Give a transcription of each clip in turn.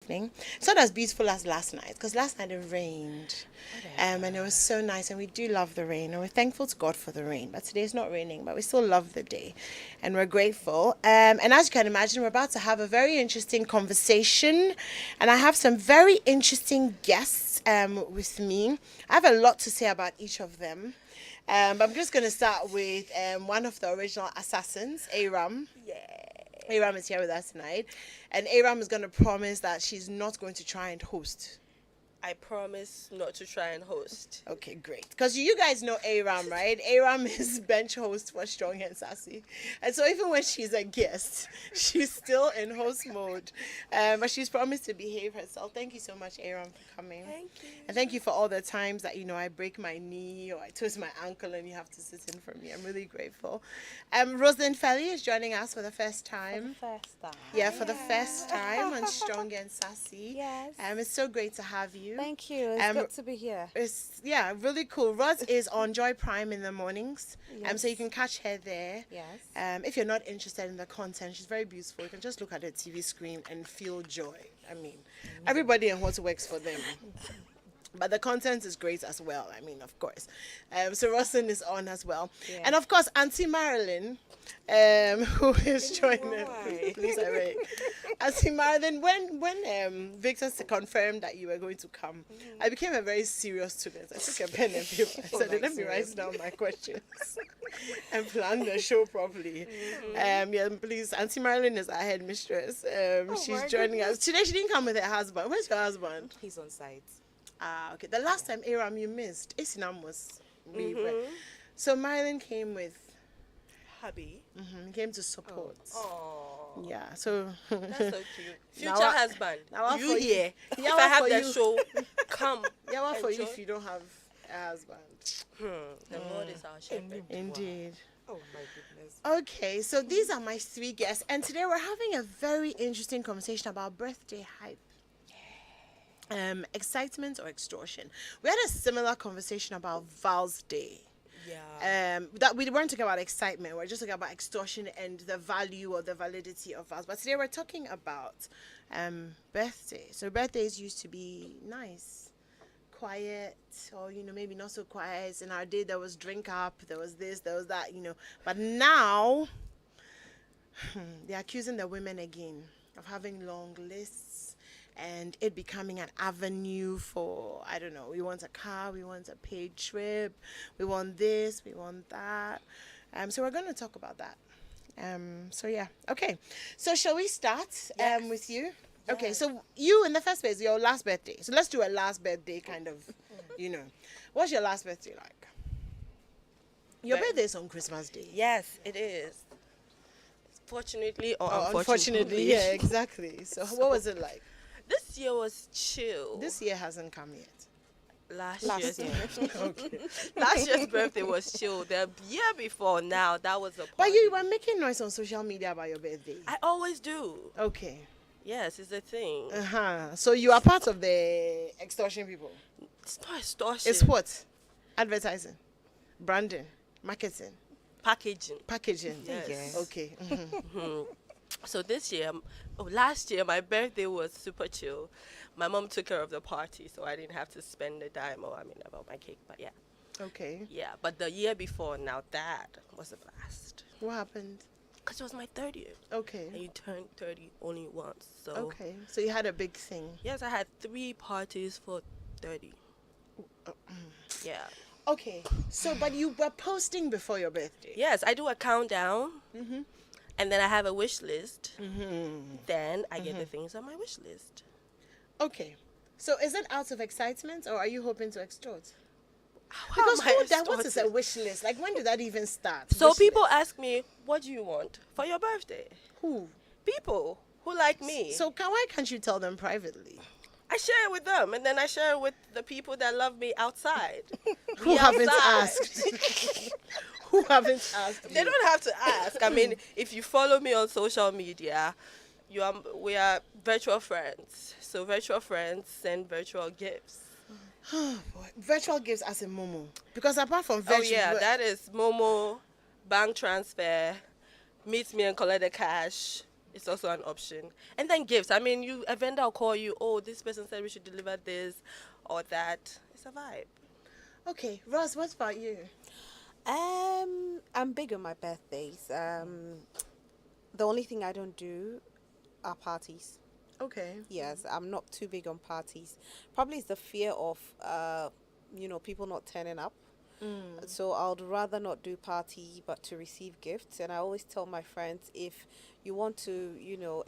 evening. It's not as beautiful as last night, because last night it rained. And it was so nice, and we do love the rain, and we're thankful to God for the rain. But today it's not raining, but we still love the day, and we're grateful. And as you can imagine, we're about to have a very interesting conversation, and I have some very interesting guests with me. I have a lot to say about each of them. But I'm just going to start with one of the original assassins, Aram. Yeah. Aram is here with us tonight, and Aram is going to promise that she's not going to try and host. I promise not to try and host. Okay, great. Because you guys know Aram, right? Aram is bench host for Strong and Sassy. And so even when she's a guest, she's still in host mode. But she's promised to behave herself. Thank you so much, Aram, for coming. Thank you. And thank you for all the times that, I break my knee or I twist my ankle and you have to sit in for me. I'm really grateful. Rosalind Felly is joining us for the first time. First time. Yeah, for the first time on Strong and Sassy. Yes. It's so great to have you. Thank you. It's good to be here. It's really cool. Roz is on Joy Prime in the mornings, Yes. so you can catch her there. Yes. If you're not interested in the content, she's very beautiful. You can just look at her TV screen and feel joy. I mean, everybody and what works for them. But the content is great as well. I mean, of course. So Roslyn is on as well, and of course Auntie Marilyn, who is joining us. Please, I beg. Auntie Marilyn, when Victor confirmed that you were going to come, I became a very serious student. I took a pen and paper. I said, let me write down my questions and plan the show properly. Please, Auntie Marilyn is our headmistress. She's joining us today. She didn't come with her husband. Where's your husband? He's on site. Ah, okay. The last time, Aram, you missed. Isinam was. So Marilyn came with Hubby. came to support. Oh. Yeah, so That's so cute. Future Now husband. now You for here. Yeah, If what I have for the you? show, come. yeah, what for you Enjoy. if you don't have a husband? The Lord is our shepherd. Indeed. Oh my goodness. Okay, so these are my three guests, and today we're having a very interesting conversation about birthday hype. Excitement or extortion. We had a similar conversation about Val's Day. Yeah. That we weren't talking about excitement, we're just talking about extortion and the value or the validity of vows. But today we're talking about birthdays. So birthdays used to be nice, quiet, or maybe not so quiet. In our day there was drink up, there was this, there was that, But now they're accusing the women again of having long lists and it becoming an avenue for, I don't know, we want a car, we want a paid trip, we want this, we want that. So we're going to talk about that. So yeah, okay. So shall we start with you? Okay, so you in the first place, your last birthday. So let's do a last birthday kind of, What's your last birthday like? Your birthday is on Christmas Day. Yes, it is. Fortunately or Unfortunately, yeah, exactly. So what was it like? This year was chill. This year hasn't come yet. Last Last year. year. Okay. Last year's birthday was chill. The year before now, that was a party. But you were making noise on social media about your birthday. I always do. Okay. Yes, it's a thing. So you are part of the extortion people. It's not extortion. It's what? Advertising, branding, marketing, Packaging. packaging. Yes. Okay. So last year, my birthday was super chill. My mom took care of the party, so I didn't have to spend a dime about my cake. But yeah. Okay. Yeah, but the year before, now that was a blast. What happened? Because it was my 30th. Okay. And you turn 30 only once. So Okay. So you had a big thing. yes, I had 3 parties for 30. Yeah. Okay. So, but you were posting before your birthday. Yes, I do a countdown. And then I have a wish list. Then I get the things on my wish list. Okay. So is it out of excitement or are you hoping to extort? How Because am I what is a extorted? wish list? Like when did that even start? So Wish people list. ask me, what do you want for your birthday? Who? People who like me. So why can't you tell them privately? I share it with them, and then I share it with the people that love me outside. Who Me haven't outside. asked? Who haven't asked? They you? don't have to ask. I mean, if you follow me on social media, we are virtual friends. So virtual friends send virtual gifts. Boy, virtual gifts as a Momo. Because apart from Oh virtual, yeah, that is Momo, bank transfer, meet me and collect the cash, It's also an option. And then gifts. I mean, a vendor will call you, oh, this person said we should deliver this or that. It's a vibe. Okay, Ross, what about you? I'm big on my birthdays. The only thing I don't do are parties. Okay. Yes, I'm not too big on parties. Probably it's the fear of, people not turning up. So I would rather not do party, but to receive gifts. And I always tell my friends, if you want to,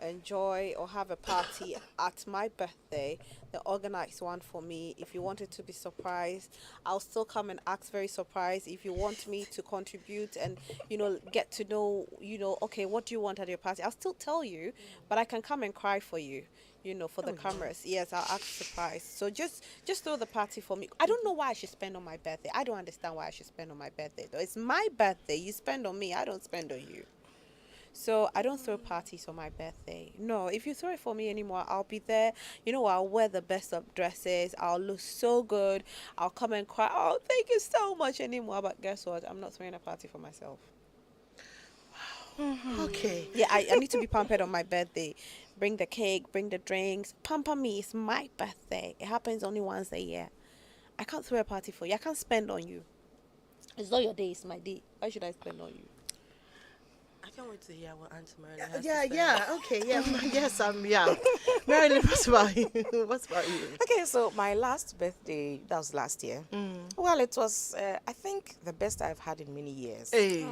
enjoy or have a party at my birthday, they organize one for me. If you want it to be surprised, I'll still come and act very surprised. If you want me to contribute and, get to know, okay, what do you want at your party? I'll still tell you, but I can come and cry for you. For the cameras. Yes, I'll act surprised. So just throw the party for me. I don't know why I should spend on my birthday. I don't understand why I should spend on my birthday though. It's my birthday. You spend on me. I don't spend on you. So I don't throw parties on my birthday. No, if you throw it for me anymore, I'll be there. I'll wear the best of dresses. I'll look so good. I'll come and cry. Oh, thank you so much anymore. But guess what? I'm not throwing a party for myself. Okay. Yeah, I need to be pampered on my birthday. Bring the cake, bring the drinks. Pamper me. It's my birthday. It happens only once a year. I can't throw a party for you. I can't spend on you. It's not your day. It's my day. Why should I spend on you? I can't wait to hear what Auntie Marilyn has to Yeah, say. yeah, okay, yeah, yes, yeah. Marilyn, what about you? What about you? Okay, so my last birthday, that was last year. Well, it was, I think, the best I've had in many years. Hey.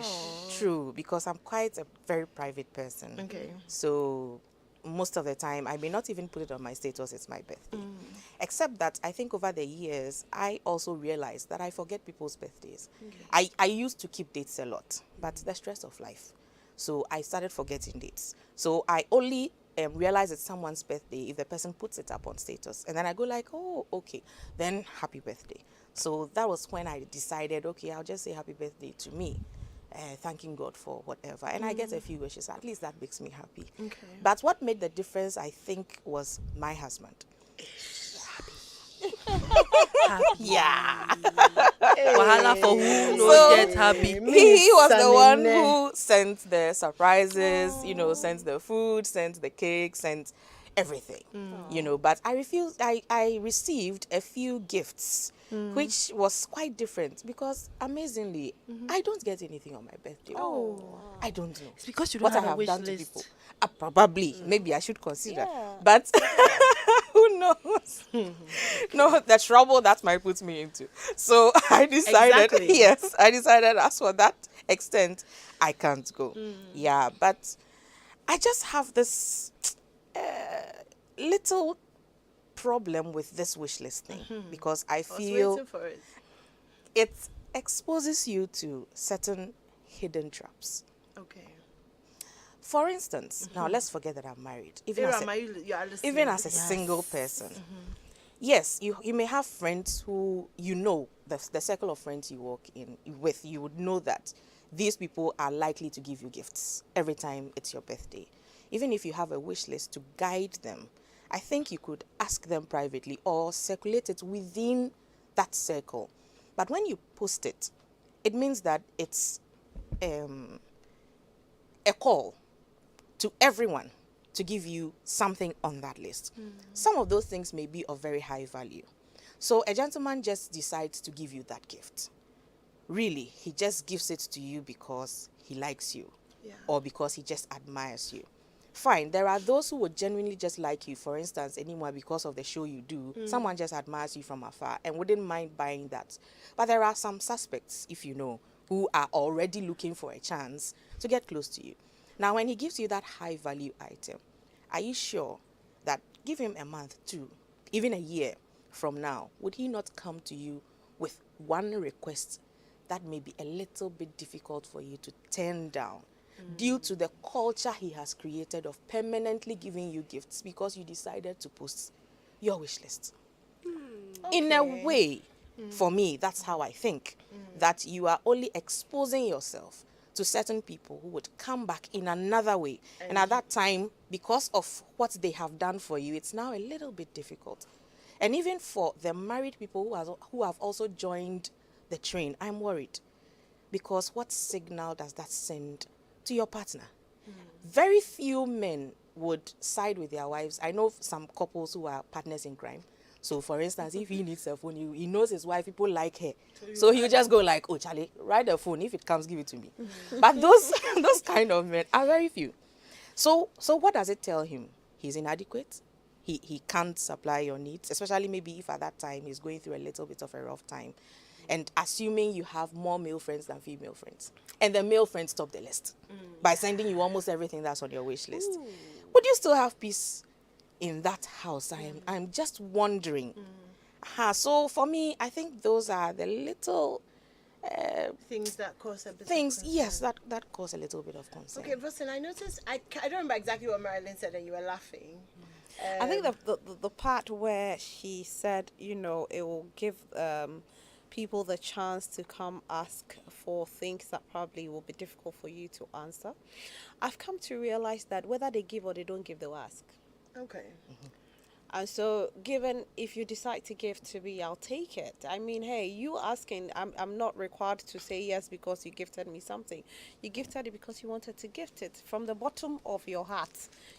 True, because I'm quite a very private person. Okay. So most of the time, I may not even put it on my status, it's my birthday. Except that I think over the years, I also realized that I forget people's birthdays. I used to keep dates a lot, but the stress of life. So I started forgetting dates. So I only realize it's someone's birthday if the person puts it up on status. And then I go like, oh, okay, then happy birthday. So that was when I decided, okay, I'll just say happy birthday to me, thanking God for whatever. And I get a few wishes. At least that makes me happy. Okay. But what made the difference, I think, was my husband. Yeah. Wahala for who knows get happy. He was the one who sent the surprises, sent the food, sent the cake, sent everything, but I received a few gifts, which was quite different because amazingly, I don't get anything on my birthday. Oh, I don't know. It's because you don't what have I a have wish done list. to people. Probably, maybe I should consider, Yeah. but who knows? No, the trouble that might put me into. So I decided, Exactly. yes, I decided as for that extent, I can't go. Yeah, but I just have this little problem with this wish list thing because I I was feel waiting for it. it exposes you to certain hidden traps. Okay. For instance, now let's forget that I'm married. Even as a, You are listening. even as a single person, yes, you may have friends who the circle of friends you walk in with, you would know that these people are likely to give you gifts every time it's your birthday. Even if you have a wish list to guide them, I think you could ask them privately or circulate it within that circle. But when you post it, it means that it's a call to everyone to give you something on that list. Some of those things may be of very high value. So a gentleman just decides to give you that gift. Really, he just gives it to you because he likes you, or because he just admires you. Fine, there are those who would genuinely just like you. For instance, Animwaa, because of the show you do, someone just admires you from afar and wouldn't mind buying that. But there are some suspects, if you know, who are already looking for a chance to get close to you. Now, when he gives you that high value item, are you sure that give him a month, 2, even a year from now, would he not come to you with one request that may be a little bit difficult for you to turn down due to the culture he has created of permanently giving you gifts because you decided to post your wish list? In a way, for me, that's how I think, that you are only exposing yourself to certain people who would come back in another way. And at that time, because of what they have done for you, it's now a little bit difficult. And even for the married people who have also joined the train, I'm worried. Because what signal does that send to your partner? Very few men would side with their wives. I know some couples who are partners in crime. So, for instance, if he needs a phone, he knows his wife, people like her. So he'll just go like, oh, Charlie, write the phone. If it comes, give it to me. But those those kind of men are very few. So what does it tell him? He's inadequate. He can't supply your needs, especially maybe if at that time he's going through a little bit of a rough time. And assuming you have more male friends than female friends. And the male friends top the list by sending you almost everything that's on your wish list. Would you still have peace in that house? I'm just wondering. So for me, I think those are the little Things that cause a bit things, of concern. yes, that cause a little bit of concern. Okay, Wilson, I noticed, I don't remember exactly what Marilyn said and you were laughing. I think the part where she said, you know, it will give people the chance to come ask for things that probably will be difficult for you to answer. I've come to realize that whether they give or they don't give, they'll ask. Okay. And so, given if you decide to give to me, I'll take it. I mean, hey, you asking, I'm not required to say yes because you gifted me something. You gifted it because you wanted to gift it. From the bottom of your heart,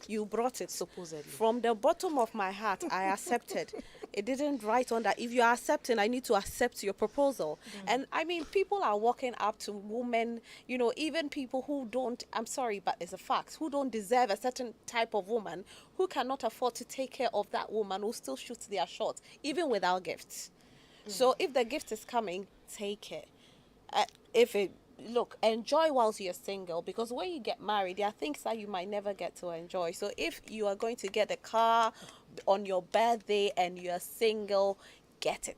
you brought it. Supposedly. From the bottom of my heart, I accepted. It didn't write on that. If you are accepting, I need to accept your proposal. And I mean, people are walking up to women, you know, even people who don't, I'm sorry, but it's a fact, who don't deserve a certain type of woman, who cannot afford to take care of that woman, who still shoots their shot, even without gifts. So if the gift is coming, take it. Look, enjoy whilst you're single, because when you get married, there are things that you might never get to enjoy. So if you are going to get a car on your birthday and you're single, get it.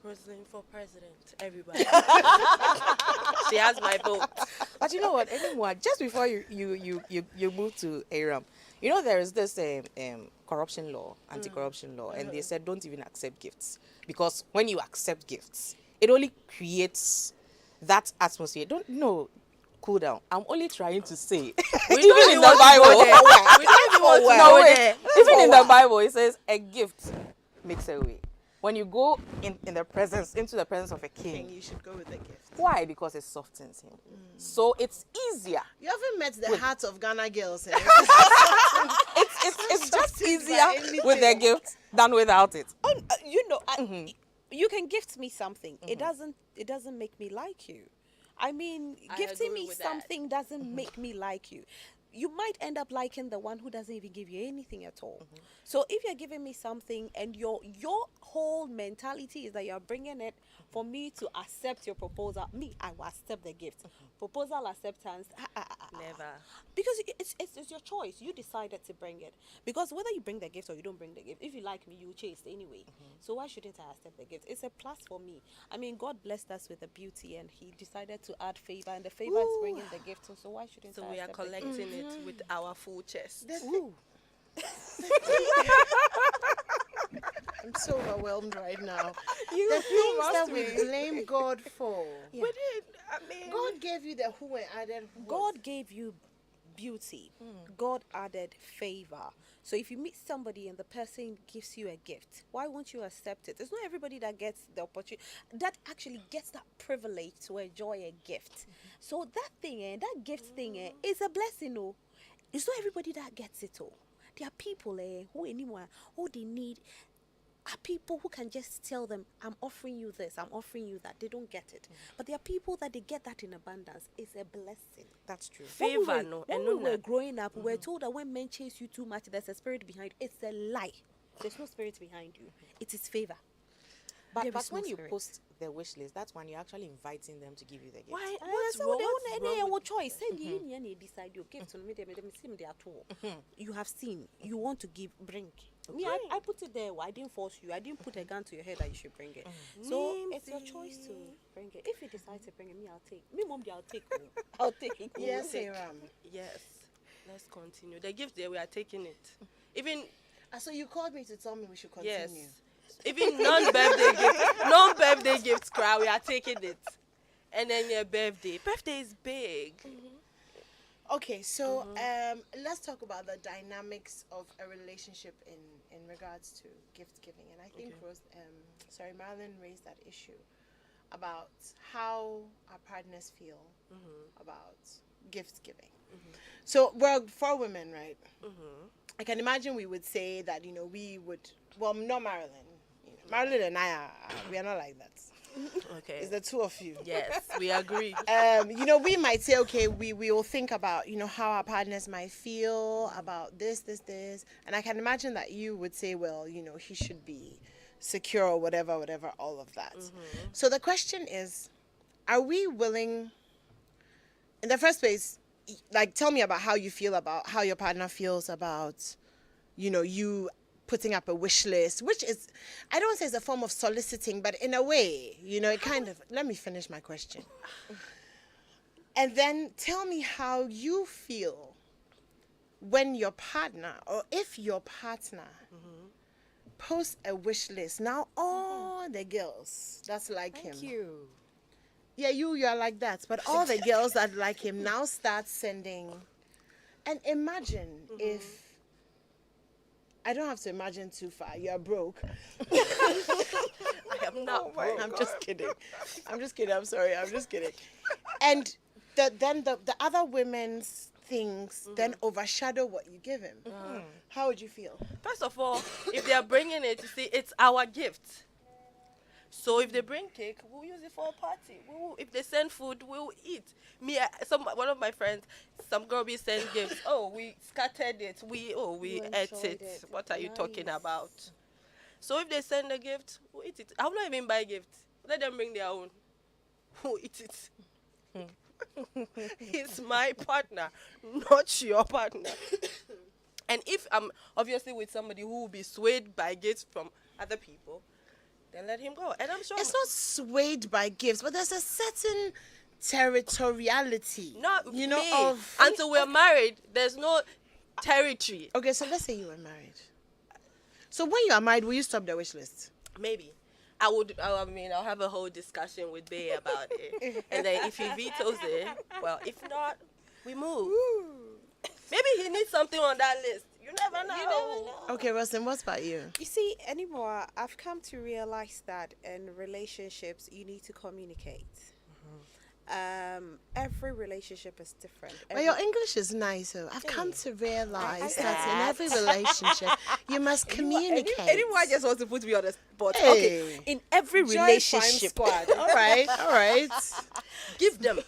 Rosalind for president, everybody. She has my vote. But you know what? Anymore, just before you move to Aram, you know there is this corruption law, anti-corruption law, and they said don't even accept gifts, because when you accept gifts, it only creates that atmosphere. Don't know. Cool down. I'm only trying to say. Even in the Bible, We don't even want to no, go wait. there. Even in the Bible, it says a gift makes a way. When you go into the presence of a king, You should go with the gift. why? Because it softens him. So it's easier. You haven't met the hearts of Ghana girls. Eh? It's just Softens by easier anything. with the gift than without it. You know, you can gift me something. It doesn't make me like you. I mean, I gifting agree me with that. something doesn't make me like you. You might end up liking the one who doesn't even give you anything at all. So if you're giving me something and your whole mentality is that you're bringing it for me to accept your proposal, I will accept the gift. Proposal acceptance, Never. because it's your choice. You decided to bring it. Because whether you bring the gift or you don't bring the gift, if you like me, you chase anyway. So why shouldn't I accept the gift? It's a plus for me. I mean, God blessed us with a beauty, and He decided to add favor, and the favor is bringing the gift. So why shouldn't So I we are accept the gift? collecting it with our full chest. Ooh. I'm so overwhelmed right now. You The things must that we be. blame God for. Yeah. But it, I mean, God gave you the who and added who. God gave you beauty. God added favor. So if you meet somebody and the person gives you a gift, why won't you accept it? It's not everybody that gets the opportunity, that actually gets that privilege to enjoy a gift. So that thing, that gift thing, is a blessing. Oh, it's not everybody that gets it. Oh, there are people who anymore, all they need are people who can just tell them, I'm offering you this, I'm offering you that. They don't get it. But there are people that they get that in abundance. It's a blessing. That's true. favor, no. When And we no, were growing up, we were told that when men chase you too much, there's a spirit behind you. It's a lie. There's no spirit behind you. It is favor. But There is no when you spirit. post the wish list, that's when you're actually inviting them to give you the gift. why? What's What's wrong? wrong With choice? Send you in and decide your gift. You have seen. You want to give, bring. Me, I put it there. I didn't force you. I didn't put a gun to your head that you should bring it. So it's your choice to bring it. If you decide to bring it, I'll take. Me, mom, I'll take. I'll take it. Yes, Aram. Yes. Let's continue. The gift there, we are taking it. Even So you called me to tell me we should continue. yes, even non-birthday gifts, cry. We are taking it. And then your birthday. Birthday is big. Okay, so let's talk about the dynamics of a relationship in regards to gift giving. And I think Marilyn raised that issue about how our partners feel about gift giving. So we're four women, right? I can imagine we would say that, we would, well, not Marilyn. Marilyn and I we are not like that. Okay. It's the two of you. Yes, we agree. We might say, okay, we will think about, how our partners might feel about this. And I can imagine that you would say, well, he should be secure or whatever, all of that. So the question is, are we willing, in the first place, like, tell me about how you feel about how your partner feels about, you putting up a wish list, which is, I don't say it's a form of soliciting, but in a way, it kind of, let me finish my question. And then tell me how you feel when your partner, or if your partner posts a wish list. Now, all the girls that's like him. Thank you. Yeah, you are like that. But all the girls that like him now start sending. And imagine if, I don't have to imagine too far, you're broke. I am not broke. I'm just kidding. I'm sorry. I'm just kidding. And then the other women's things then overshadow what you give him. How would you feel? First of all, if they are bringing it, you see, it's our gift. So if they bring cake, we'll use it for a party. If they send food, we'll eat. One of my friends, some girl be send gifts. Oh, we scattered it. We ate it. What are you talking about? So if they send a gift, we'll eat it. I will not even buy gifts. Let them bring their own. We'll eat it. He's my partner, not your partner. And if I'm obviously with somebody who will be swayed by gifts from other people, then let him go. And I'm sure It's not swayed by gifts, but there's a certain territoriality. not me. of until we're married. There's no territory. Okay, so let's say you were married. So when you are married, will you stop the wish list? Maybe. I'll have a whole discussion with Bay about it. And then if he vetoes it, well, if not, we move. Maybe he needs something on that list. You never know. Okay, Rosin, what about you? You see, anymore, I've come to realize that in relationships, you need to communicate. Every relationship is different. But your English is nice, so I've come to realize that in every relationship, you must communicate. Anyone just wants to put me on the spot. Hey. Okay, in every Join Prime relationship. Squad. All right. Give them.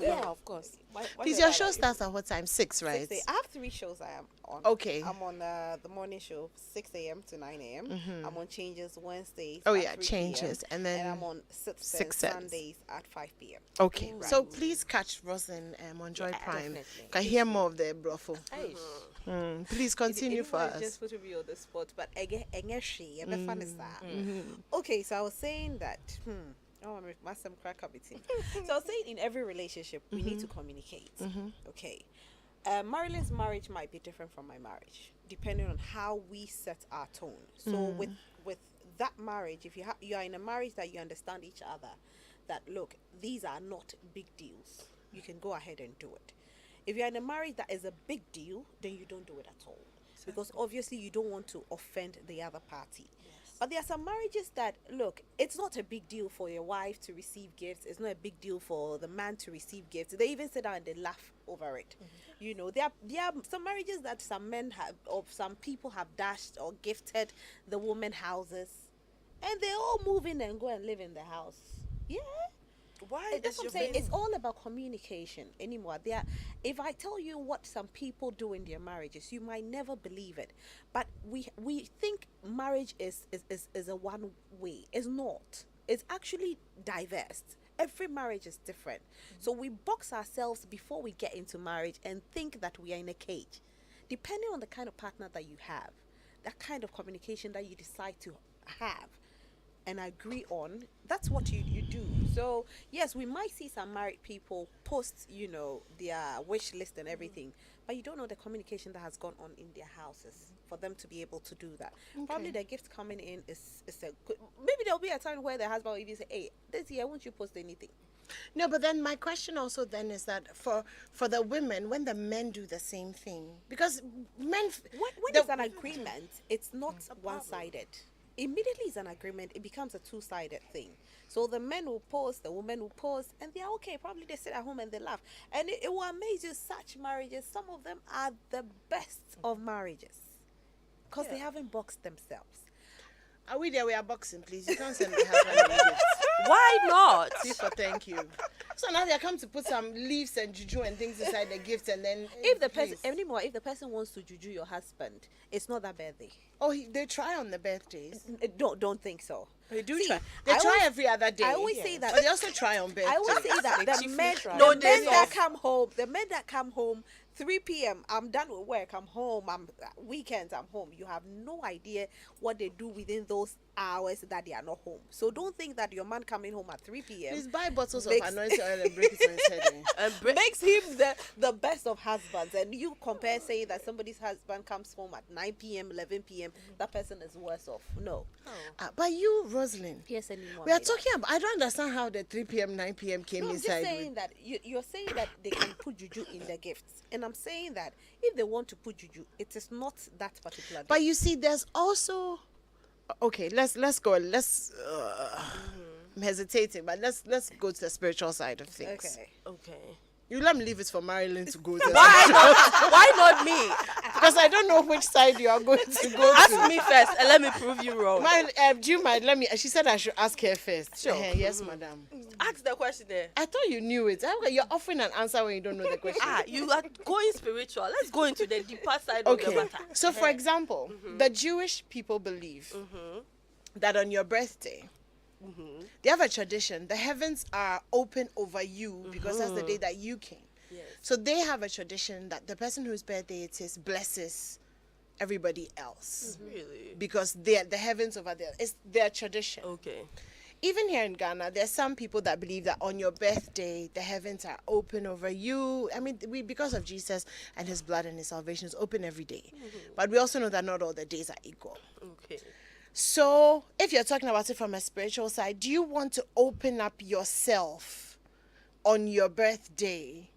Yeah, of course. Please, your show starts at what time? 6, right? 6 I have 3 shows I am on. Okay. I'm on the morning show, 6 a.m. to 9 a.m. I'm on Changes Wednesdays. Oh, at yeah, 3 Changes. PM, And then I'm on Sips Six and Sense. Sundays at 5 p.m. Okay, Right. so please catch Rosin on Joy Prime. definitely. Can hear more of the brothel. Hey. Please continue for Anyone us. just put me on the spot, but fun is that. Okay, so I was saying that. Oh, I'm must some crack up between. So I was saying in every relationship we need to communicate. Okay, Marilyn's marriage might be different from my marriage, depending on how we set our tone. So with that marriage, if you are in a marriage that you understand each other, that look, these are not big deals, you can go ahead and do it. If you're in a marriage that is a big deal, then you don't do it at all, because obviously you don't want to offend the other party. But there are some marriages that, look, it's not a big deal for your wife to receive gifts. It's not a big deal for the man to receive gifts. They even sit down and they laugh over it. You know, there are some marriages that some men have, or some people have dashed or gifted the woman houses, and they all move in and go and live in the house. Yeah. Why? That's what I'm saying. It's all about communication anymore. If I tell you what some people do in their marriages, you might never believe it. But we think marriage is a one way. It's not. It's actually diverse. Every marriage is different. So we box ourselves before we get into marriage and think that we are in a cage. Depending on the kind of partner that you have, that kind of communication that you decide to have and agree on, that's what you do. So yes, we might see some married people post, their wish list and everything, but you don't know the communication that has gone on in their houses for them to be able to do that. Probably the gift coming in is a good, maybe there'll be a time where the husband will even say, hey, this year won't you post anything? No, but then my question also then is that for the women, when the men do the same thing, because men When there's an agreement, it's not one-sided. immediately it's an agreement, it becomes a two-sided thing. So the men will post, the women will post, and they're okay. Probably they sit at home and they laugh. And it will amaze you, such marriages, some of them are the best of marriages. Because they haven't boxed themselves. Are we there? We are boxing, please. You can't send my husband any gifts. Why not? Please for thank you. So now they come to put some leaves and juju and things inside the gift, and then If the person please. anymore, if the person wants to juju your husband, it's not that birthday. They try on the birthdays. Don't think so. They do See, try. They I try always- every other day. I always say that. But they also try on birthdays. I always say that They the chiefly men, try. No the days men that off. come home, the men that come home 3 p.m. I'm done with work. I'm home. I'm weekends. I'm home. You have no idea what they do within those hours that they are not home. So don't think that your man coming home at 3 p.m. Please buy bottles of Makes- anointing oil and break it on his head. And makes him the best of husbands. And you compare saying that somebody's husband comes home at 9 p.m., 11 p.m. That person is worse off. No. But you, Rosalind, Yes, anyone. we are talking about. I don't understand how the 3 p.m., 9 p.m. came No, I'm just inside. saying that you're saying that they can put juju in their gifts, and I'm saying that if they want to put juju, it is not that particular. But day. you see, there's also. Okay, let's go. I'm hesitating, but let's go to the spiritual side of things. Okay. Okay. You let me leave it for Marilyn to go to. Why not? Why not me? Because I don't know which side you are going to go Ask to. me first and let me prove you wrong. Do you mind? Let me. She said I should ask her first. Sure. Yes, madam. Ask the question there. I thought you knew it. You're offering an answer when you don't know the question. You are going spiritual. Let's go into the deeper side of the Okay. matter. So, for example, the Jewish people believe that on your birthday, they have a tradition. The heavens are open over you because that's the day that you came. Yes. So they have a tradition that the person whose birthday it is blesses everybody else Really? because they're the heavens over there. It's their tradition. Okay. Even here in Ghana, there's some people that believe that on your birthday, the heavens are open over you. I mean, because of Jesus and his blood and his salvation is open every day. But we also know that not all the days are equal. Okay. So if you're talking about it from a spiritual side, do you want to open up yourself on your birthday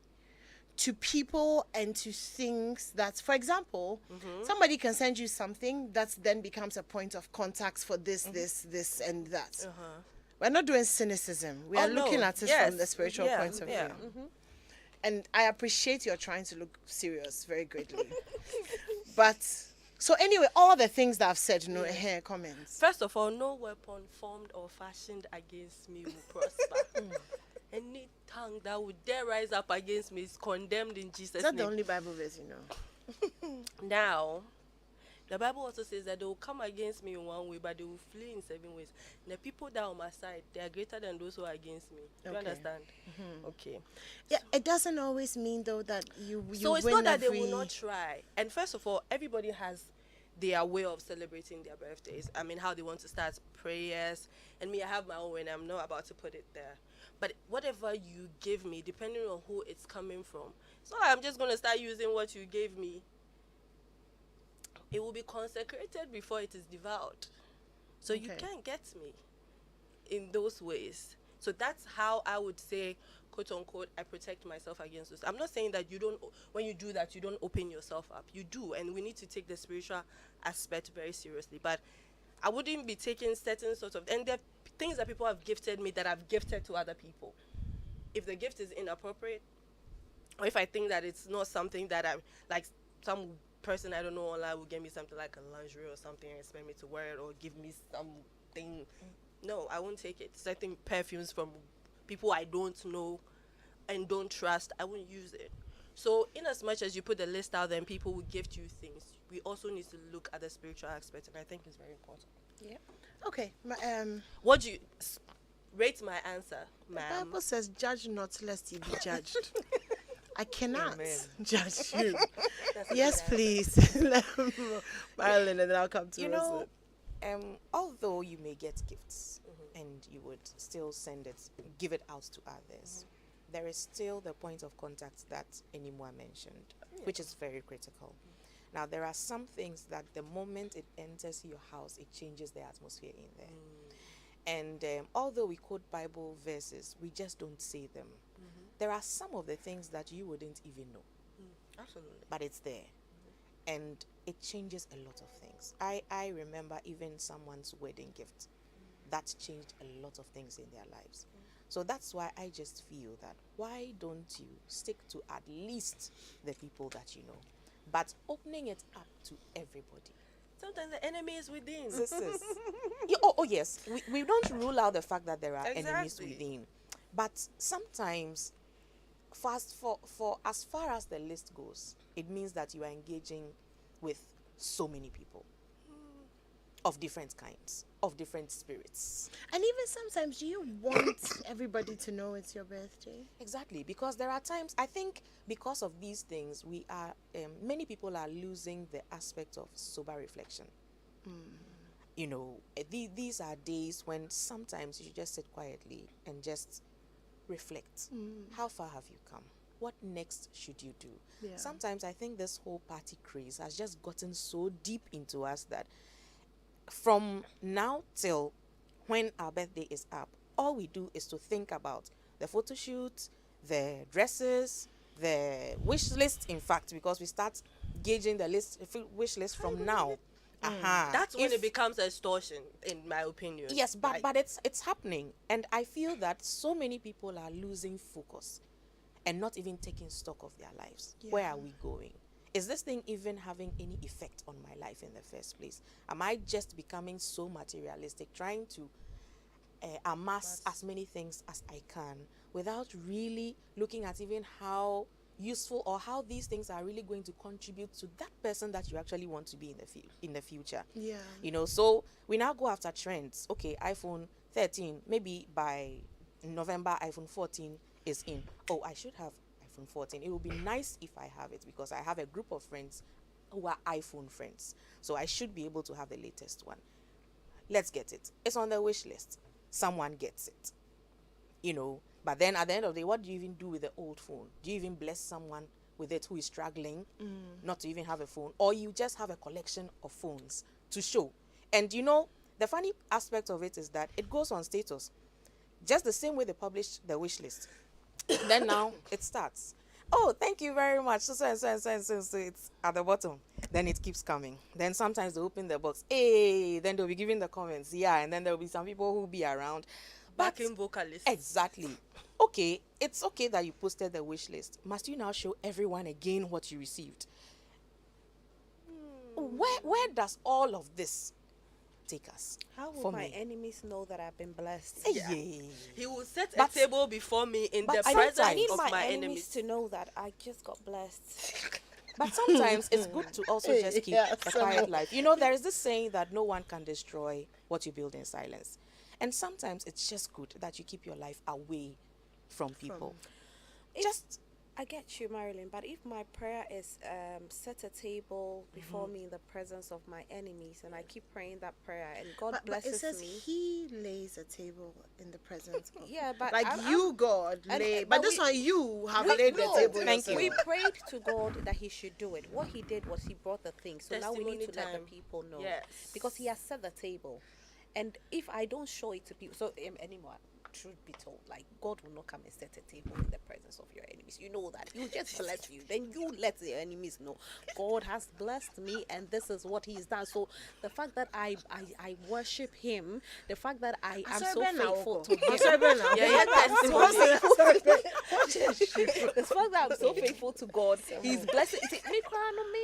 to people and to things that, for example, somebody can send you something that then becomes a point of contact for this, and that. We're not doing cynicism. We are looking at it from the spiritual point of view. And I appreciate you're trying to look serious very greatly. But, so anyway, all the things that I've said, here, comments. First of all, no weapon formed or fashioned against me will prosper. Any tongue that would dare rise up against me is condemned in Jesus' Is that name. the only Bible verse you know? Now, the Bible also says that they will come against me in one way, but they will flee in 7 ways. The people that are on my side, they are greater than those who are against me. Do you Okay. understand? Okay. Yeah, it doesn't always mean though that you So it's win not that every... they will not try. And first of all, everybody has their way of celebrating their birthdays. I mean, how they want to start prayers. And me, I have my own way, and I'm not about to put it there. But whatever you give me, depending on who it's coming from, it's not like I'm just going to start using what you gave me. It will be consecrated before it is devoured. So you Okay. can't get me in those ways. So that's how I would say, quote unquote, I protect myself against this. I'm not saying that you don't, when you do that, you don't open yourself up. You do, and we need to take the spiritual aspect very seriously. But I wouldn't be taking certain sort of, and there are things that people have gifted me that I've gifted to other people. If the gift is inappropriate, or if I think that it's not something that I'm, like some person I don't know online will get me something like a lingerie or something and expect me to wear it or give me something. No, I won't take it. Certain perfumes from people I don't know and don't trust, I won't use it. So in as much as you put the list out there and people will gift you things, we also need to look at the spiritual aspect, and I think it's very important. Yeah. Okay. What do you rate my answer, The ma'am? Bible says, judge not lest you be judged. I cannot Amen. judge you. That's a Yes, good please. Marilyn, and then I'll come to You Rosalind. know, although you may get gifts and you would still give it out to others, there is still the point of contact that Animwaa mentioned, which is very critical. Now, there are some things that the moment it enters your house, it changes the atmosphere in there. And although we quote Bible verses, we just don't say them. There are some of the things that you wouldn't even know, Absolutely. but it's there. and it changes a lot of things. I remember even someone's wedding gift that changed a lot of things in their lives. So that's why I just feel that why don't you stick to at least the people that you know, but opening it up to everybody. Sometimes the enemy is within. Sisters. Yes, we don't rule out the fact that there are enemies Exactly. within, but sometimes for as far as the list goes, it means that you are engaging with so many people of different kinds, of different spirits. And even sometimes, do you want everybody to know it's your birthday? Exactly, because there are times, I think because of these things, we are many people are losing the aspect of sober reflection. You know, these are days when sometimes you should just sit quietly and just reflect. How far have you come? What next should you do? Yeah. Sometimes I think this whole party craze has just gotten so deep into us that from now till when our birthday is up, all we do is to think about the photo shoot, the dresses, the wish list. In fact, because we start gauging the wish list from now. That's when If- it becomes extortion, in my opinion. Yes, Like, but it's happening, and I feel that so many people are losing focus and not even taking stock of their lives. Where Yeah. are we going? Is this thing even having any effect on my life in the first place? Am I just becoming so materialistic, trying to amass as many things as I can without really looking at even how useful or how these things are really going to contribute to that person that you actually want to be in the future? Yeah. You know, so we now go after trends. Okay, iPhone 13, maybe by November iPhone 14 is in. Oh, I should have iPhone 14. It would be nice if I have it because I have a group of friends who are iPhone friends. So I should be able to have the latest one. Let's get it. It's on the wish list. Someone gets it. You know, but then at the end of the day, what do you even do with the old phone? Do you even bless someone with it who is struggling not to even have a phone? Or you just have a collection of phones to show? And you know, the funny aspect of it is that it goes on status. Just the same way they publish the wish list. Then now it starts. Oh, thank you very much. So it's at the bottom. Then it keeps coming. Then sometimes they open the box. Hey, then they'll be giving the comments. Yeah, and then there'll be some people who'll be around. But backing vocalist. exactly. Okay, it's okay that you posted the wish list. Must you now show everyone again what you received? Where does all of this take us? How will For my me. enemies know that I've been blessed? Yeah. Yeah. He will set But- a table before me in but the I presence sometimes- need of my my enemies enemies. to know that I just got blessed. But sometimes it's good to also just keep Yeah, a so- quiet life. You know, there is this saying that no one can destroy what you build in silence. And sometimes it's just good that you keep your life away from people. Just I get you, Marilyn, but if my prayer is set a table before me in the presence of my enemies, and I keep praying that prayer, and God But it blesses says me. he lays a table in the presence of. Yeah, but Like God and- lay. but But this we- one, you have we- laid the no, table Thank you. We yourself. prayed to God that He should do it. What He did was He brought the thing. So now we need to Testimony let time. the people know. Yes. Because He has set the table. And if I don't show it to people, so anymore, truth be told, like God will not come and set a table in the presence of your enemies. You know that. He will just bless you. Then you let your enemies know God has blessed me and this is what He's done. So the fact that I worship Him, the fact that I am so faithful to Him. Yeah, testimony. The fact that I'm so faithful to God, He's blessing. Me cry no me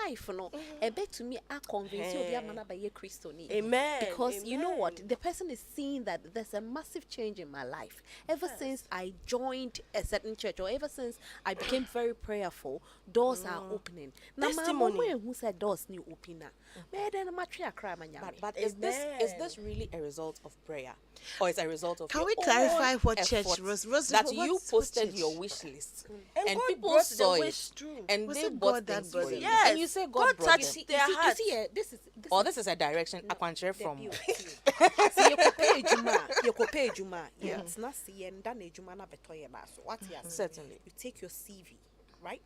life no. I bet to me I convince you Hey. be a man Christo ni. Amen. Because you know what, Amen. the person is seeing that there's a massive change in my life. Ever since I joined a certain church, or ever since I became very prayerful, doors are opening. Now Testimony. my who said doors new opener. Me then my tree cry my nyame. but is this really a result of prayer, or is a result of Can your we clarify own what church effort was that what you church? posted your wish list and God people brought saw the it wish through. and Was they it bought God that things brought for it? you, Yes. and you say God God brought touched it. their you hearts. see, this is Or this is a direction Akwanche from See, you could pay Juma. Yeah, it's not see and done a Juma na betoye na. So what you certainly. you take your CV, right?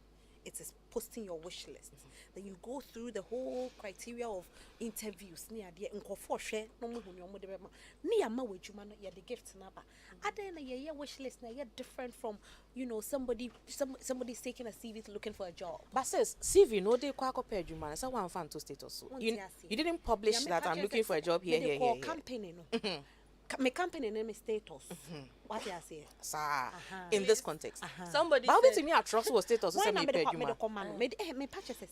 it is posting your wish list. Then you go through the whole criteria of interviews. Near the nkofo share no mu hunu omo de be ma. Ni ama wejuma no ye the gift na ba. Ade na ye wish list na ye different from, you know, somebody's taking a CV to looking for a job. But says CV no dey kwa akopɛ adwuma na say one fan to status so. You didn't publish that I'm looking for a job here. Company no. My company name is status. What do I say? Sir, in this context. Somebody But said, to me, I trust was status. Why So not me pay me you, the command? Me purchases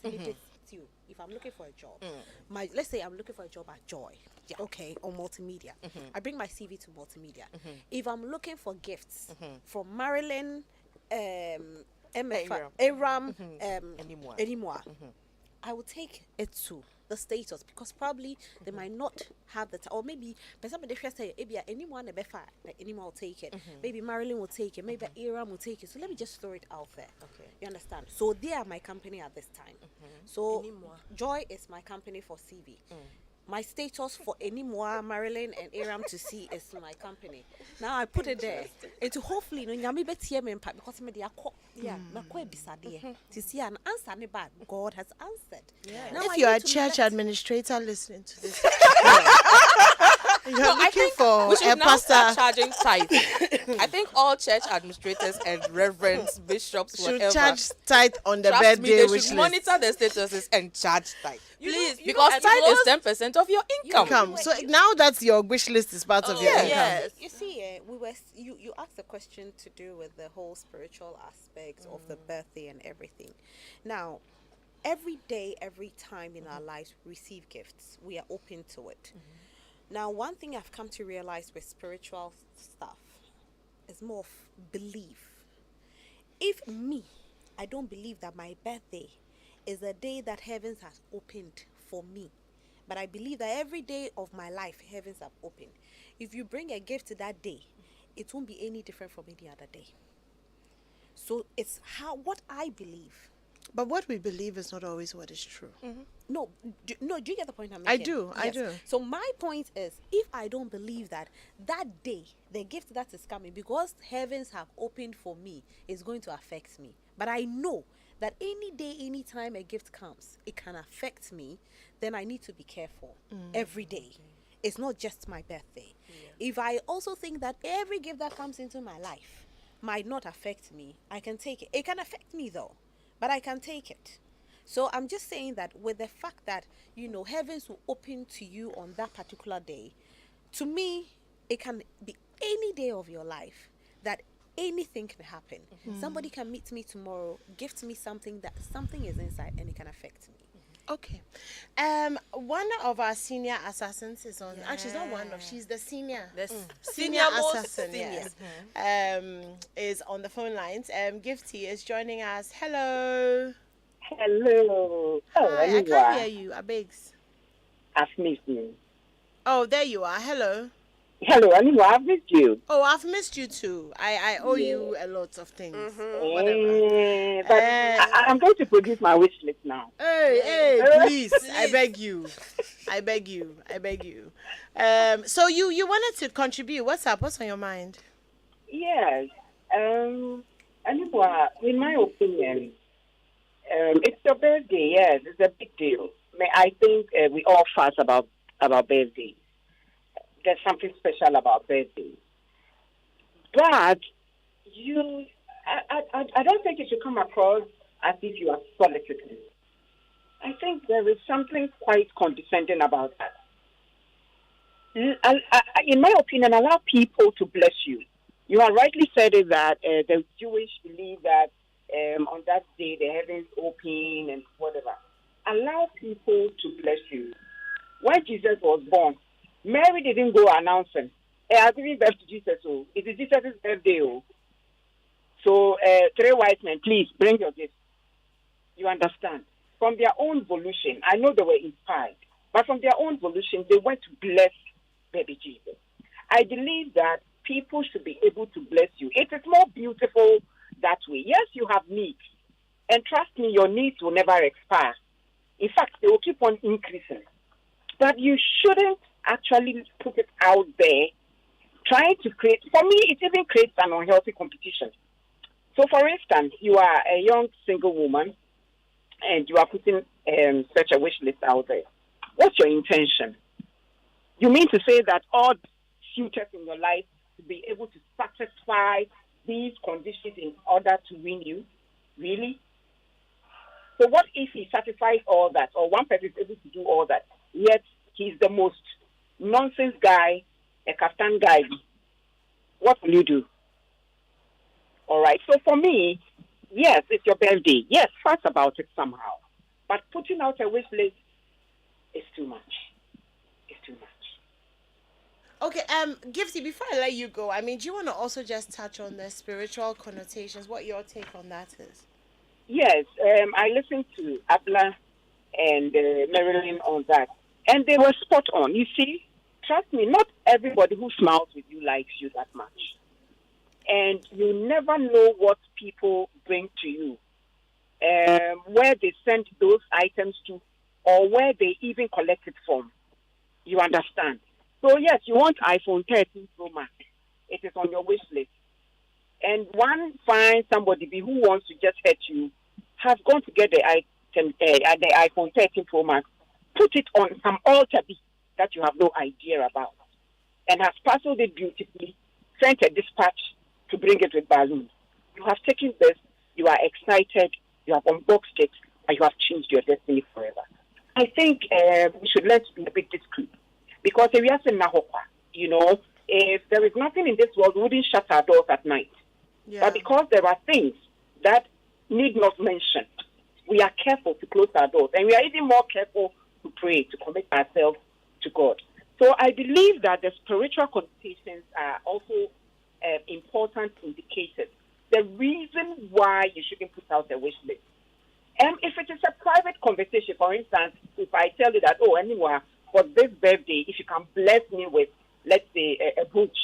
you. If I'm looking for a job, let's say I'm looking for a job at Joy, okay, or multimedia. I bring my CV to multimedia. If I'm looking for gifts from Marilyn, Aram, Animwaa, I will take it to the status because probably they might not have the or maybe but somebody just say maybe anyone anyone will take it. Maybe Marilyn will take it, maybe Aram will take it. So let me just throw it out there. Okay. You understand? So they are my company at this time. So Joy is my company for CV. My status for Animwaa, Marilyn, and Aram to see is my company. Now I put it there. And to hopefully, no, nyami betie me impact because me dia na ko ebisade to see an answer ne bad. God has answered. Yeah. Now If you are a church administrator listening to this, you're looking for we should a now pastor. start charging tithe. I think all church administrators and reverends, bishops, Should whatever, charge tithe on the trust me, birthday they wish should list. monitor the statuses and charge tithe. please, Because at tithe most- is 10% of your income. Come. So now that your wish list is part of your income. yes. You see, you asked a question to do with the whole spiritual aspect of the birthday and everything. Now, every day, every time in our lives, we receive gifts. We are open to it. Now, one thing I've come to realize with spiritual stuff is more of belief. If I don't believe that my birthday is a day that heavens has opened for me, but I believe that every day of my life, heavens have opened. If you bring a gift to that day, it won't be any different from any other day. So it's what I believe. But what we believe is not always what is true. No, do you get the point I'm I making? do, I do. So my point is, if I don't believe that day, the gift that is coming, because heavens have opened for me, is going to affect me. But I know that any day, any time a gift comes, it can affect me, then I need to be careful every day. It's not just my birthday. If I also think that every gift that comes into my life might not affect me, I can take it. It can affect me though, but I can take it. So I'm just saying that with the fact that, you know, heavens will open to you on that particular day, to me, it can be any day of your life that anything can happen. Somebody can meet me tomorrow, gift me something that something is inside and it can affect me. Okay. One of our senior assassins is on. Actually, she's not one of. She's the senior. Senior most assassin. senior. Yes. Is on the phone lines. Gifty is joining us. Hello. Hello. Hi. I can't hear you. Abegs. I've missed you. Oh, there you are. Hello. Hello, Animwaa, I've missed you. Oh, I've missed you too. I owe you a lot of things. But I'm going to produce my wish list now. Hey, please. I beg you. I beg you. So you wanted to contribute. What's up? What's on your mind? Yes. Animwaa, in my opinion, it's your birthday. Yes, it's a big deal. I think we all fuss about birthdays. There's something special about birthdays. But I don't think it should come across as if you are soliciting. I think there is something quite condescending about that. In my opinion, allow people to bless you. You have rightly said it that the Jewish believe that on that day the heavens open and whatever. Allow people to bless you. When Jesus was born, Mary didn't go announcing, hey, I'm giving birth to Jesus. Oh, it is Jesus' birthday. Oh. So, 3 wise men, please bring your gifts. You understand? From their own volition, I know they were inspired, but from their own volition, they went to bless baby Jesus. I believe that people should be able to bless you. It is more beautiful that way. Yes, you have needs, and trust me, your needs will never expire. In fact, they will keep on increasing. But you shouldn't actually put it out there, trying to create, for me, it even creates an unhealthy competition. So, for instance, you are a young single woman, and you are putting such a wish list out there, what's your intention? You mean to say that all suitors in your life to be able to satisfy these conditions in order to win you? Really? So what if he satisfies all that, or one person is able to do all that, yet he's the most nonsense guy, a kaftan guy? What will you do? All right. So for me, yes, it's your birthday. Yes, fuss about it somehow. But putting out a wish list is too much. It's too much. Okay, Gifty, before I let you go, I mean, do you want to also just touch on the spiritual connotations, what your take on that is? Yes, I listened to Abla and Marilyn on that, and they were spot on. You see, trust me, not everybody who smiles with you likes you that much. And you never know what people bring to you, where they send those items to, or where they even collect it from. You understand? So, yes, you want iPhone 13 Pro Max. It is on your wish list. And one finds somebody who wants to just hurt you, has gone to get the iPhone 13 Pro Max, put it on some altar that you have no idea about, and has parceled it beautifully, sent a dispatch to bring it with balloons. You have taken this, you are excited, you have unboxed it, and you have changed your destiny forever. I think we should learn to be a bit discreet. Because if we are saying if there is nothing in this world, we wouldn't shut our doors at night. Yeah. But because there are things that need not mention, we are careful to close our doors. And we are even more careful to pray, to commit ourselves to God. So I believe that the spiritual connotations are also important indicators. The reason why you shouldn't put out a wish list. If it is a private conversation, for instance, if I tell you that, Animwaa, for this birthday, if you can bless me with, let's say, a brooch,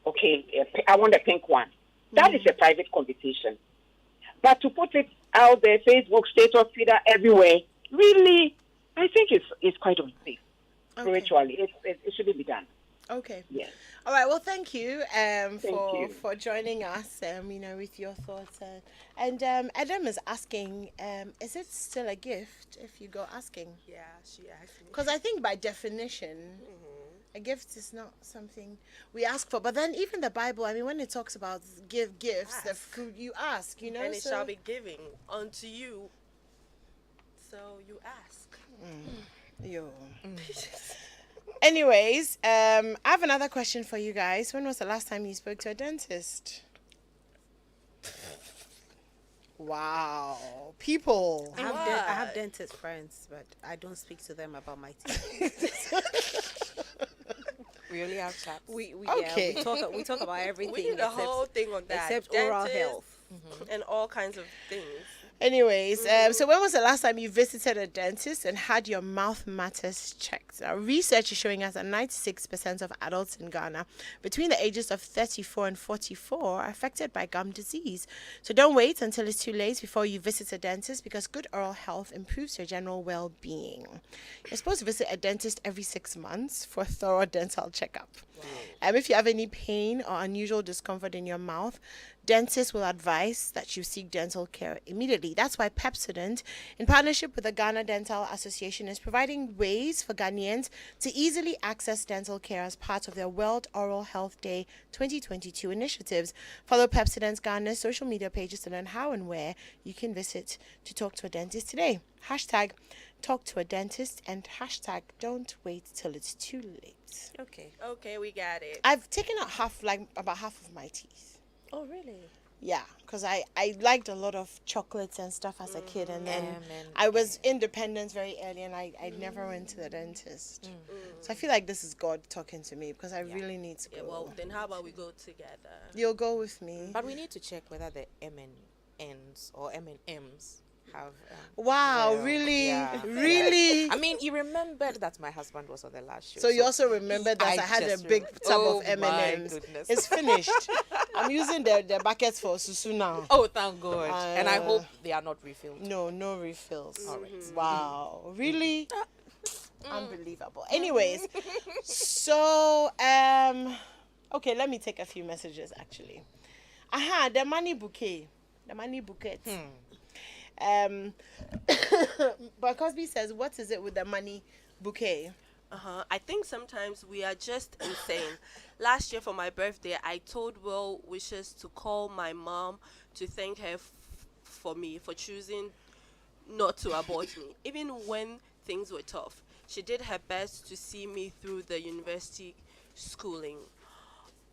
okay, I want a pink one. That is a private conversation. But to put it out there, Facebook, status, Twitter, everywhere, really, I think it's quite unsafe. Spiritually, it shouldn't be done. Okay. Yes. All right. Well, thank you you. for joining us. With your thoughts. And Adam is asking, is it still a gift if you go asking? Yeah, she asked me. Because I think by definition, a gift is not something we ask for. But then even the Bible, I mean, when it talks about give gifts, the fruit you ask, and it shall be given unto you. So you ask. Yo. Anyways, I have another question for you guys. When was the last time you spoke to a dentist? Wow. People. I have dentist friends, but I don't speak to them about my teeth. We only have chats. we Okay. we talk about everything. We need a whole thing on that. except oral Dentists health. and all kinds of things. Anyways, so when was the last time you visited a dentist and had your mouth matters checked? Now, research is showing us that 96% of adults in Ghana between the ages of 34 and 44 are affected by gum disease. So don't wait until it's too late before you visit a dentist, because good oral health improves your general well-being. You're supposed to visit a dentist every 6 months for a thorough dental checkup. If you have any pain or unusual discomfort in your mouth, dentists will advise that you seek dental care immediately. That's why Pepsodent, in partnership with the Ghana Dental Association, is providing ways for Ghanaians to easily access dental care as part of their World Oral Health Day 2022 initiatives. Follow Pepsodent's Ghana's social media pages to learn how and where you can visit to talk to a dentist today. Hashtag talk to a dentist and hashtag don't wait till it's too late. Okay, we got it. I've taken out about half of my teeth. Oh, really? Yeah, because I liked a lot of chocolates and stuff as a kid, and then I was independent very early, and I never went to the dentist. So I feel like this is God talking to me, because I really need to go. Yeah, well, then how about we go together? You'll go with me. But we need to check whether the M&Ns or M&Ms have. Wow, really? Really? I mean, you remembered that my husband was on the last show. So you also remembered that I had a big tub of my M&Ms. goodness. It's finished. I'm using the buckets for Susu now. Oh, thank God. And I hope they are not refilled. No refills. All right. Wow, really? Unbelievable. Anyways, so okay, let me take a few messages actually. The money bouquet. Um, but Cosby says, what is it with the money bouquet? I think sometimes we are just insane. Last year for my birthday, I told well wishes to call my mom to thank her for me for choosing not to abort me, even when things were tough. She did her best to see me through the university schooling.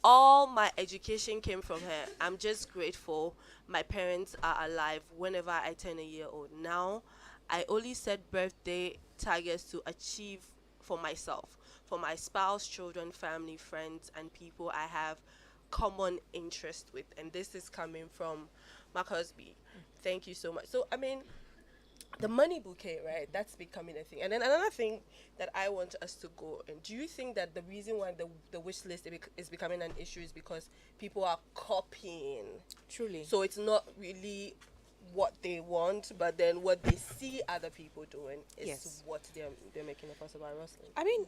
All my education came from her. I'm just grateful my parents are alive whenever I turn a year old. Now, I only set birthday targets to achieve for myself, for my spouse, children, family, friends, and people I have common interest with. And this is coming from Mark Husby. Thank you so much. So, I mean, the money bouquet, right? That's becoming a thing. And then another thing that I want us to go, and do you think that the reason why the wish list is becoming an issue is because people are copying? Truly. So it's not really what they want, but then what they see other people doing is Yes. what they're making a fuss about. Rustling. I mean,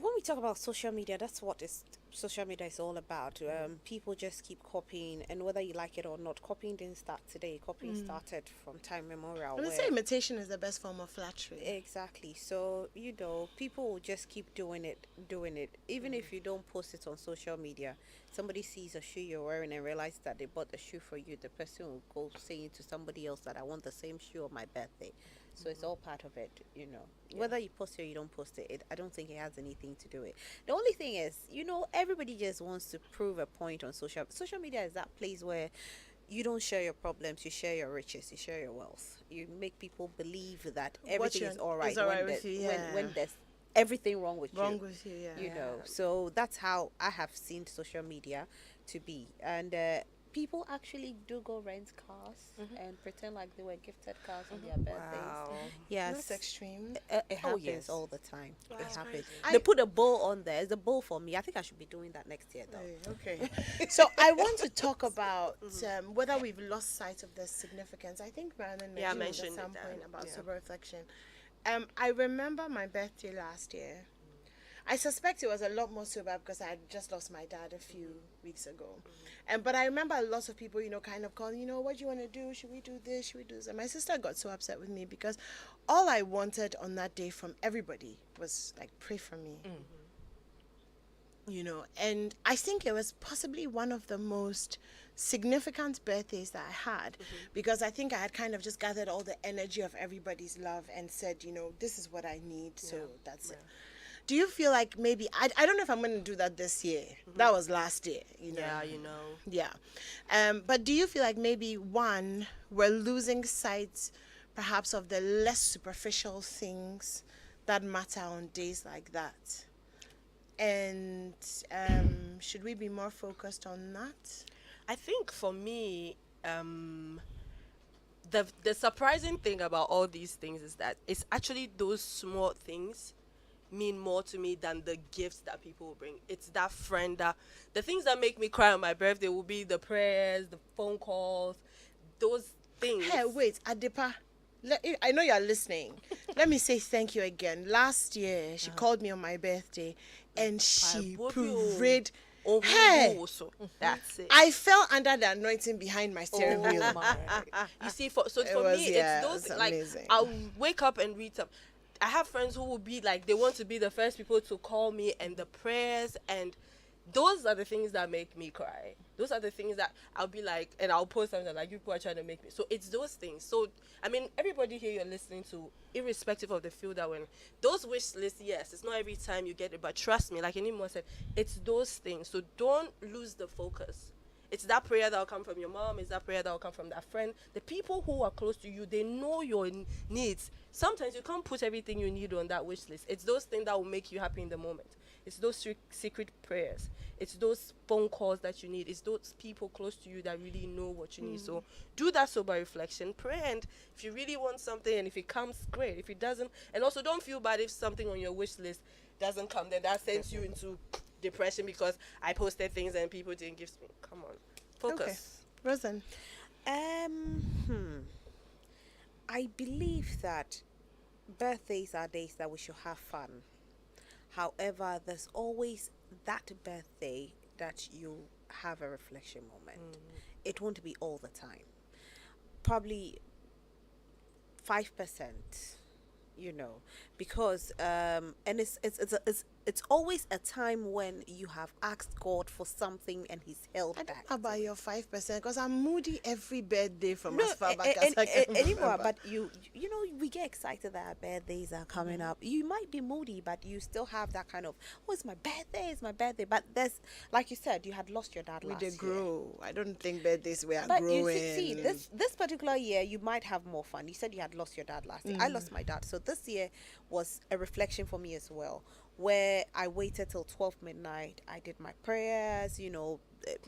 when we talk about social media, that's what social media is all about. People just keep copying, and whether you like it or not, copying didn't start today. Copying started from time memorial. I would say imitation is the best form of flattery. Exactly. So, people will just keep doing it. Even if you don't post it on social media, somebody sees a shoe you're wearing and realizes that they bought the shoe for you, the person will go saying to somebody else that I want the same shoe on my birthday. So it's all part of it. Whether you post it or you don't post it, I don't think it has anything to do with it. The only thing is, everybody just wants to prove a point on social media is that place where you don't share your problems, you share your riches, you share your wealth. You make people believe that everything is all right, is all right with you, when there's everything wrong with Wrong you. with you, yeah. So that's how I have seen social media to be. And people actually do go rent cars and pretend like they were gifted cars on their birthdays. Wow. Yes, That's extreme. it happens yes. all the time. It happens. crazy. They put a bowl on there. It's a bowl for me. I think I should be doing that next year, though. Okay. So I want to talk about whether we've lost sight of the significance. I think Brandon mentioned mentioned at some it, point about yeah. sober reflection. I remember my birthday last year. I suspect it was a lot more sober because I had just lost my dad a few weeks ago. But I remember a lot of people, kind of calling, what do you want to do? Should we do this? Should we do this? And my sister got so upset with me because all I wanted on that day from everybody was like, pray for me. And I think it was possibly one of the most significant birthdays that I had because I think I had kind of just gathered all the energy of everybody's love and said, this is what I need, so that's it. Do you feel like maybe, I don't know if I'm going to do that this year. That was last year, Yeah, Yeah. But do you feel like maybe, one, we're losing sight perhaps of the less superficial things that matter on days like that? And should we be more focused on that? I think for me, the surprising thing about all these things is that it's actually those small things mean more to me than the gifts that people will bring. It's that friend that the things that make me cry on my birthday will be the prayers, the phone calls, those things. Hey, wait, Adepa. I know you're listening. Let me say thank you again. Last year, she called me on my birthday and she prayed. Hey, that's it. I fell under the anointing behind my steering wheel. You see, for me, it's those like amazing. I'll wake up and read some. I have friends who will be like, they want to be the first people to call me, and the prayers, and those are the things that make me cry. Those are the things that I'll be like, and I'll post something like, you people are trying to make me. So it's those things. So, I mean, everybody here you're listening to, irrespective of the field that when those wish lists, yes, it's not every time you get it, but trust me, like Animwaa said, it's those things. So don't lose the focus. It's that prayer that will come from your mom. It's that prayer that will come from that friend. The people who are close to you, they know your needs. Sometimes you can't put everything you need on that wish list. It's those things that will make you happy in the moment. It's those secret prayers. It's those phone calls that you need. It's those people close to you that really know what you need. So do that sober reflection. Pray, and if you really want something, and if it comes, great. If it doesn't, and also don't feel bad if something on your wish list doesn't come. Then that sends you into depression because I posted things and people didn't give me. Come on, focus. Okay. Rosen. I believe that birthdays are days that we should have fun. However, there's always that birthday that you have a reflection moment. It won't be all the time. Probably 5%, you know, because and it's always a time when you have asked God for something and He's held I don't back. know about your 5% because I'm moody every birthday from No, as far back as I can anymore, remember. but you know, we get excited that our birthdays are coming up. You might be moody, but you still have that kind of, oh, it's my birthday, it's my birthday. But there's, like you said, you had lost your dad We last did year. grow. I don't think birthdays were But growing. you see, this particular year, you might have more fun. You said you had lost your dad last year. I lost my dad, so this year was a reflection for me as well, where I waited till 12 midnight. I did my prayers, you know,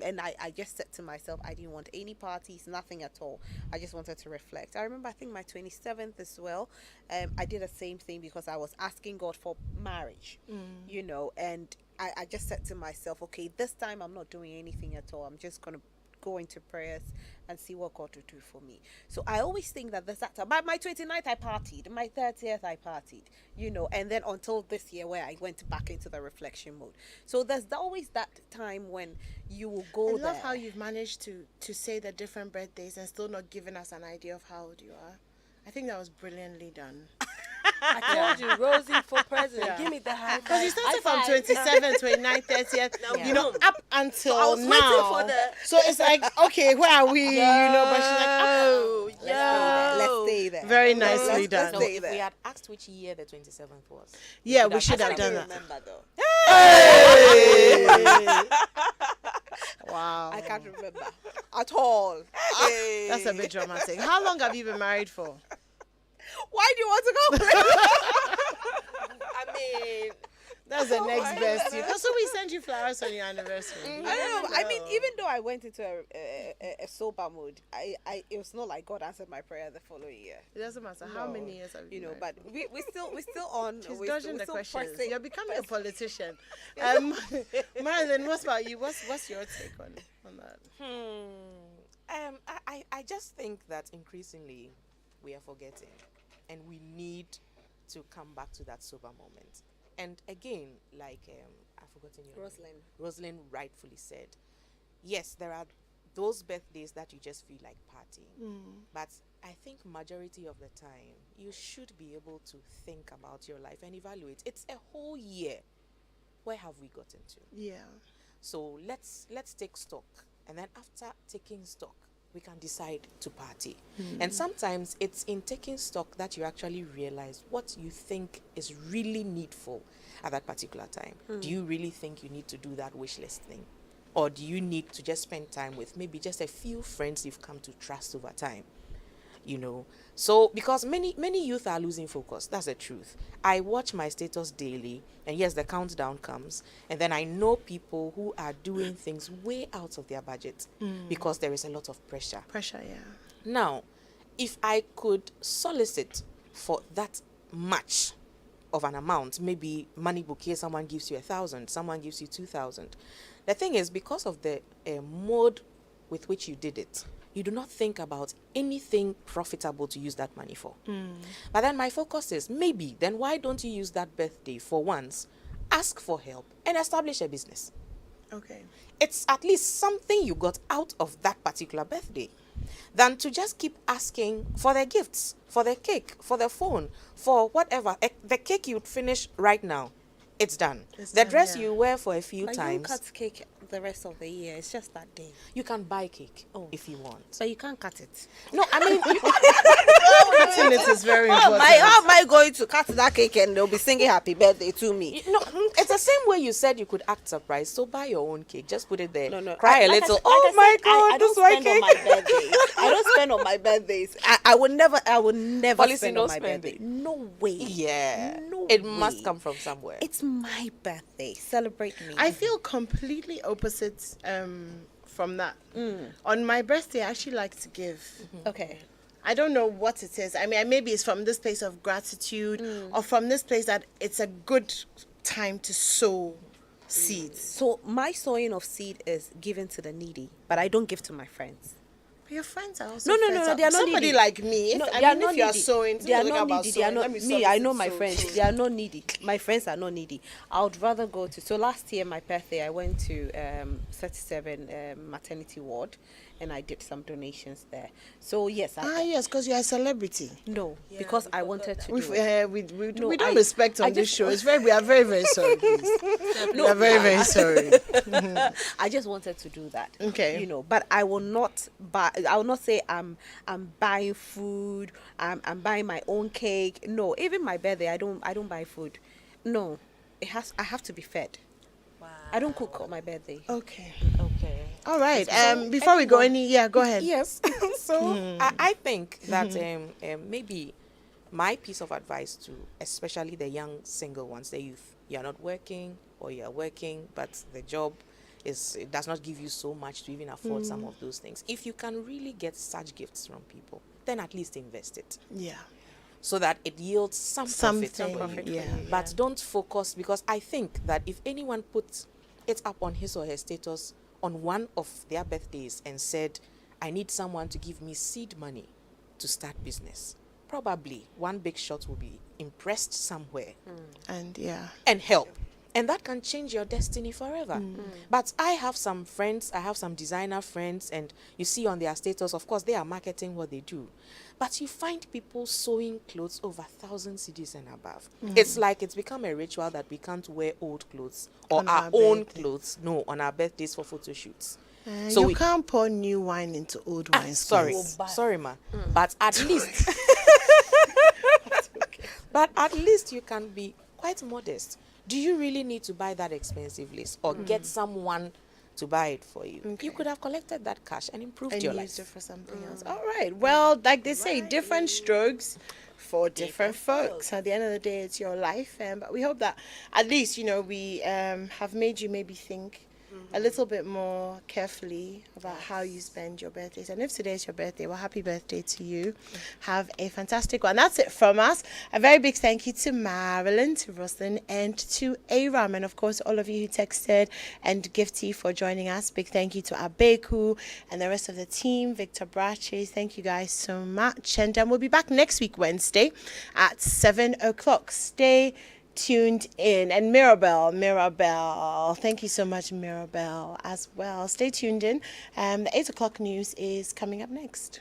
and I just said to myself, I didn't want any parties, nothing at all. I just wanted to reflect. I remember, I think my 27th as well, I did the same thing because I was asking God for marriage, you know, and I just said to myself, okay, this time I'm not doing anything at all. I'm just going to go into prayers and see what God will do for me. So I always think that there's that time. By my 29th, I partied. My 30th, I partied, you know, and then until this year where I went back into the reflection mode. So there's always that time when you will go there. I love how you've managed to say the different birthdays and still not giving us an idea of how old you are. I think that was brilliantly done. I told you, Rosie for president. Yeah. Give me the high Because you five. started from 27, 29, 30th, Now, you know, boom. up until So I was now. waiting for the- So it's like, okay, where are we? You know, but she's like, Oh, Let's stay there. very Let's nicely stay done. No, Stay if there. we had asked which year the 27th was. Yeah, we should have I done can't that. remember though. Wow. I can't remember at all. That's a bit dramatic. How long have you been married for? Why do you want to go? I mean, That's the next best. You know, so we sent you flowers on your anniversary. I don't know. I mean, even though I went into a sober mood, it was not like God answered my prayer the following year. It doesn't matter how No. many years have you You know, married but we're still on. She's we're dodging the still questions. pressing- You're becoming a politician. Marilyn, what about you? What's your take on that? I just think that increasingly we are forgetting, and we need to come back to that sober moment. And again, like I've forgotten your name. Rosalind rightfully said, yes, there are those birthdays that you just feel like partying. But I think majority of the time you should be able to think about your life and evaluate. It's a whole year. Where have we gotten to? Yeah. So let's take stock, and then after taking stock, we can decide to party. And sometimes it's in taking stock that you actually realize what you think is really needful at that particular time. Do you really think you need to do that wish list thing? Or do you need to just spend time with maybe just a few friends you've come to trust over time? You know, so because many youth are losing focus. That's the truth. I watch my status daily, and yes, the countdown comes, and then I know people who are doing things way out of their budget because there is a lot of pressure. Pressure, yeah. Now, if I could solicit for that much of an amount, maybe money bouquet, someone gives you 1,000, someone gives you 2,000. The thing is, because of the mode with which you did it, you do not think about anything profitable to use that money for. But then my focus is, maybe, then why don't you use that birthday for once, ask for help, and establish a business? Okay. It's at least something you got out of that particular birthday, than to just keep asking for the gifts, for the cake, for the phone, for whatever. The cake you'd finish right now, it's done. It's The done, dress yeah. you wear for a few Like, you times, cut cake the rest of the year. It's just that day. you can buy cake if you want. So you can't cut it. No, I mean, Cutting it is very important. How am I going to cut that cake and they'll be singing happy birthday to me? no, it's the same way you said you could act surprised. So buy your own cake. Just put it there. No. Cry a Like little. like Oh I my said, God, I this don't is my spend on cake. my birthdays. I don't spend on my birthdays. I would never Policy, spend no on my spending. birthday. No way. Yeah, No it way. must come from somewhere. It's my birthday. Celebrate me. I feel completely opposite from that. On my birthday, I actually like to give. okay. I don't know what it is. I mean, maybe it's from this place of gratitude or from this place that it's a good time to sow seeds. So my sowing of seed is given to the needy, but I don't give to my friends. But your friends are also No, friends. they are not Somebody needy. like me, if, No, I they are mean, not if you are needy. sowing, They are talking not about needy. They are sowing, not let me me. I know solicit my sow. friends. They are not needy. My friends are not needy. I would rather go to. So last year, my birthday, I went to 37 maternity ward, and I did some donations there. So yes, Yes, because you're a celebrity. no, Yeah, because we I forgot wanted to We, do it. No, we don't I- respect on I this just- show. We are very, very sorry. Please. We are very, very sorry. I just wanted to do that. Okay. You know, but I will not buy. I will not say I'm buying food. I'm buying my own cake. No, even my birthday, I don't buy food. No, I have to be fed. Wow. I don't cook on my birthday. Okay. Okay. All right. So Before we go anyone- go ahead. Yes. So I think that maybe my piece of advice to especially the young single ones, the youth, you're not working or you're working, but the job it does not give you so much to even afford some of those things. If you can really get such gifts from people, then at least invest it Yeah. so that it yields some profit. Something. Yeah. But don't focus, because I think that if anyone puts it up on his or her status on one of their birthdays and said, I need someone to give me seed money to start business, probably one big shot will be impressed somewhere And yeah. and help. And that can change your destiny forever. But I have some friends, I have some designer friends, and you see on their status, of course, they are marketing what they do. But you find people sewing clothes over 1,000 cedis and above. It's like it's become a ritual that we can't wear old clothes or On our our own birthday. clothes. No, on our birthdays for photo shoots. So you we- can't pour new wine into old wine. Sorry, skins. sorry, ma. But at least, but at least you can be quite modest. Do you really need to buy that expensive lace or get someone to buy it for you? Okay. You could have collected that cash and improved And your used life. it for something else. All right. Well, like they say, different strokes for different folks. At the end of the day, it's your life. But we hope that at least, we have made you maybe think a little bit more carefully about how you spend your birthdays. And if today is your birthday, well, happy birthday to you. Have a fantastic one. That's it from us. A very big thank you to Marilyn, to Roslyn, and to Aram. And of course, all of you who texted, and Gifty for joining us. Big thank you to Abeku and the rest of the team, Victor Braches. Thank you guys so much. And we'll be back next week, Wednesday at 7 o'clock. Stay tuned in. And Mirabelle, thank you so much, Mirabelle, as well. Stay tuned in. The 8 o'clock news is coming up next.